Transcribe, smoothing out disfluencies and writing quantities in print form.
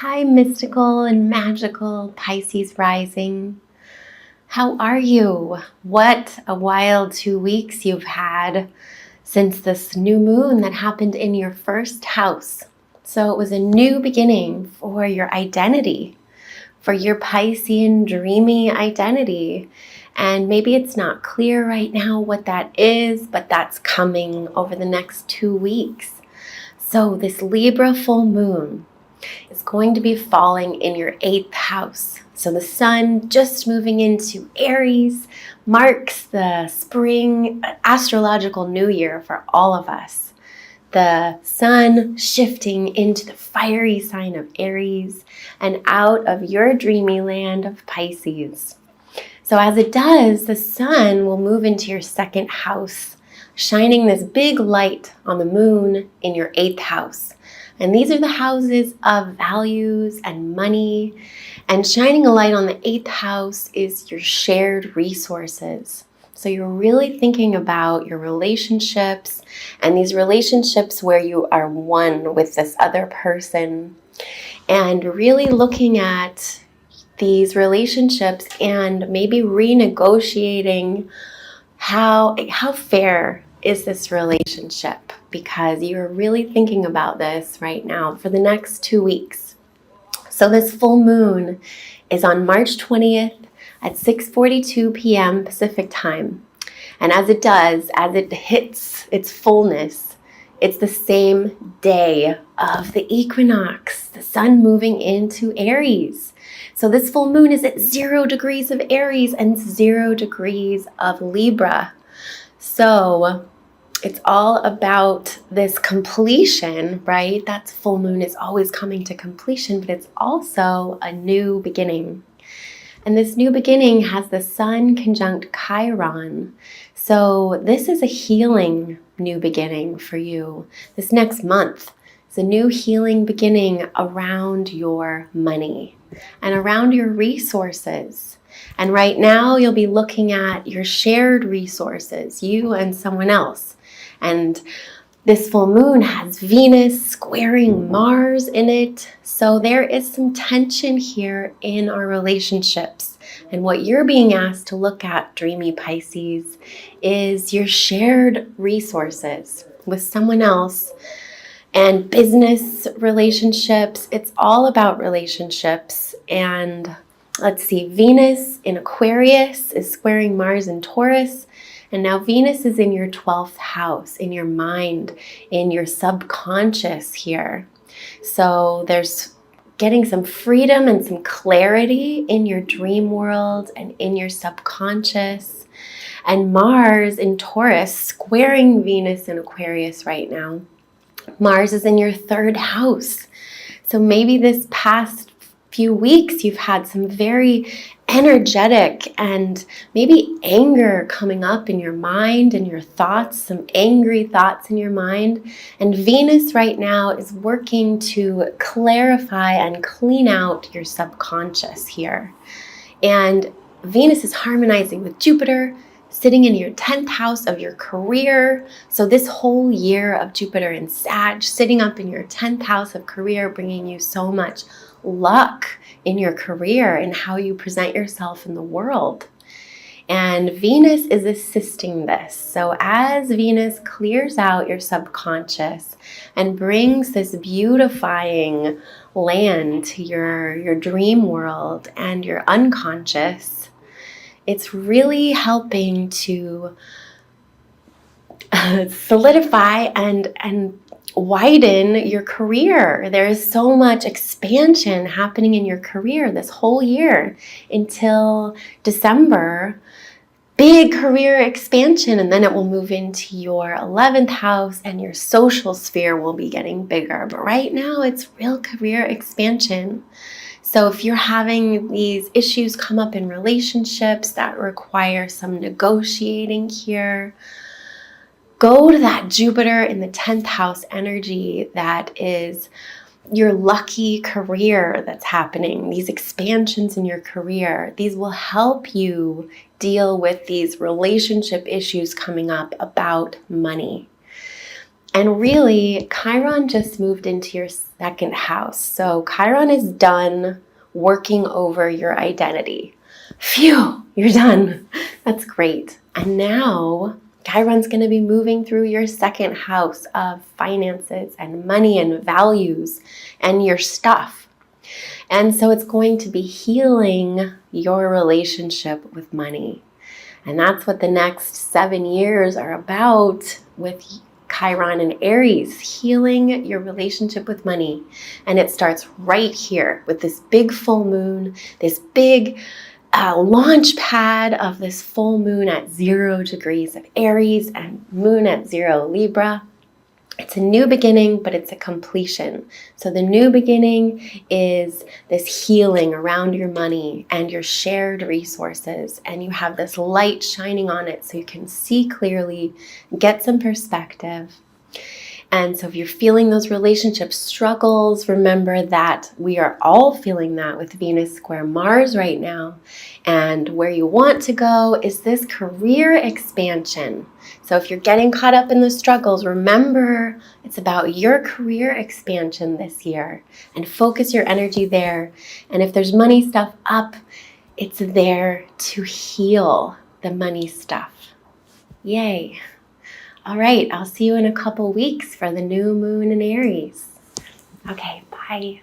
Hi, mystical and magical Pisces rising. How are you? What a wild 2 weeks you've had since this new moon that happened in your first house. So it was a new beginning for your identity, for your Piscean dreamy identity. And maybe it's not clear right now what that is, but that's coming over the next 2 weeks. So this Libra full moon is going to be falling in your 8th house. So the sun just moving into Aries marks the spring astrological new year for all of us. The sun shifting into the fiery sign of Aries and out of your dreamy land of Pisces. So as it does, the sun will move into your 2nd house, shining this big light on the moon in your 8th house. And these are the houses of values and money. And shining a light on the 8th house is your shared resources. So you're really thinking about your relationships and these relationships where you are one with this other person, and really looking at these relationships and maybe renegotiating how fair is this relationship, because you're really thinking about this right now for the next 2 weeks. So this full moon is on March 20th at 6:42 p.m. Pacific time. And as it hits its fullness, it's the same day of the equinox, the sun moving into Aries. So this full moon is at 0 degrees of Aries and 0 degrees of Libra. So it's all about this completion, right? That full moon is always coming to completion, but it's also a new beginning. And this new beginning has the sun conjunct Chiron. So this is a healing new beginning for you. This next month is a new healing beginning around your money and around your resources. And right now you'll be looking at your shared resources, you and someone else. And this full moon has Venus squaring Mars in it. So there is some tension here in our relationships. And what you're being asked to look at, dreamy Pisces, is your shared resources with someone else. And business relationships, it's all about relationships. And let's see, Venus in Aquarius is squaring Mars in Taurus. And now Venus is in your 12th house, in your mind, in your subconscious here. So there's getting some freedom and some clarity in your dream world and in your subconscious. And Mars in Taurus squaring Venus in Aquarius right now. Mars is in your 3rd house. So maybe this past few weeks you've had some very energetic and maybe anger coming up in your mind and your thoughts, some angry thoughts in your mind. And Venus right now is working to clarify and clean out your subconscious here. And Venus is harmonizing with Jupiter, sitting in your 10th house of your career. So this whole year of Jupiter in Sag, sitting up in your 10th house of career, bringing you so much luck in your career and how you present yourself in the world. And Venus is assisting this. So as Venus clears out your subconscious and brings this beautifying land to your dream world and your unconscious, it's really helping to solidify and widen your career. There is so much expansion happening in your career this whole year until December. Big career expansion, and then it will move into your 11th house and your social sphere will be getting bigger. But right now it's real career expansion. So if you're having these issues come up in relationships that require some negotiating here, go to that Jupiter in the 10th house energy that is your lucky career that's happening, these expansions in your career. These will help you deal with these relationship issues coming up about money. And really, Chiron just moved into your second house. So Chiron is done working over your identity. Phew, you're done. That's great. And now Chiron's going to be moving through your second house of finances and money and values and your stuff. And so it's going to be healing your relationship with money. And that's what the next 7 years are about with Chiron and Aries, healing your relationship with money. And it starts right here with this big full moon, this big launch pad of this full moon at 0 degrees of Aries and moon at 0 Libra. It's a new beginning, but it's a completion. So the new beginning is this healing around your money and your shared resources. And you have this light shining on it so you can see clearly, get some perspective. And so if you're feeling those relationship struggles, remember that we are all feeling that with Venus square Mars right now. And where you want to go is this career expansion. So if you're getting caught up in the struggles, remember it's about your career expansion this year and focus your energy there. And if there's money stuff up, it's there to heal the money stuff. Yay. All right, I'll see you in a couple weeks for the new moon in Aries. Okay, bye.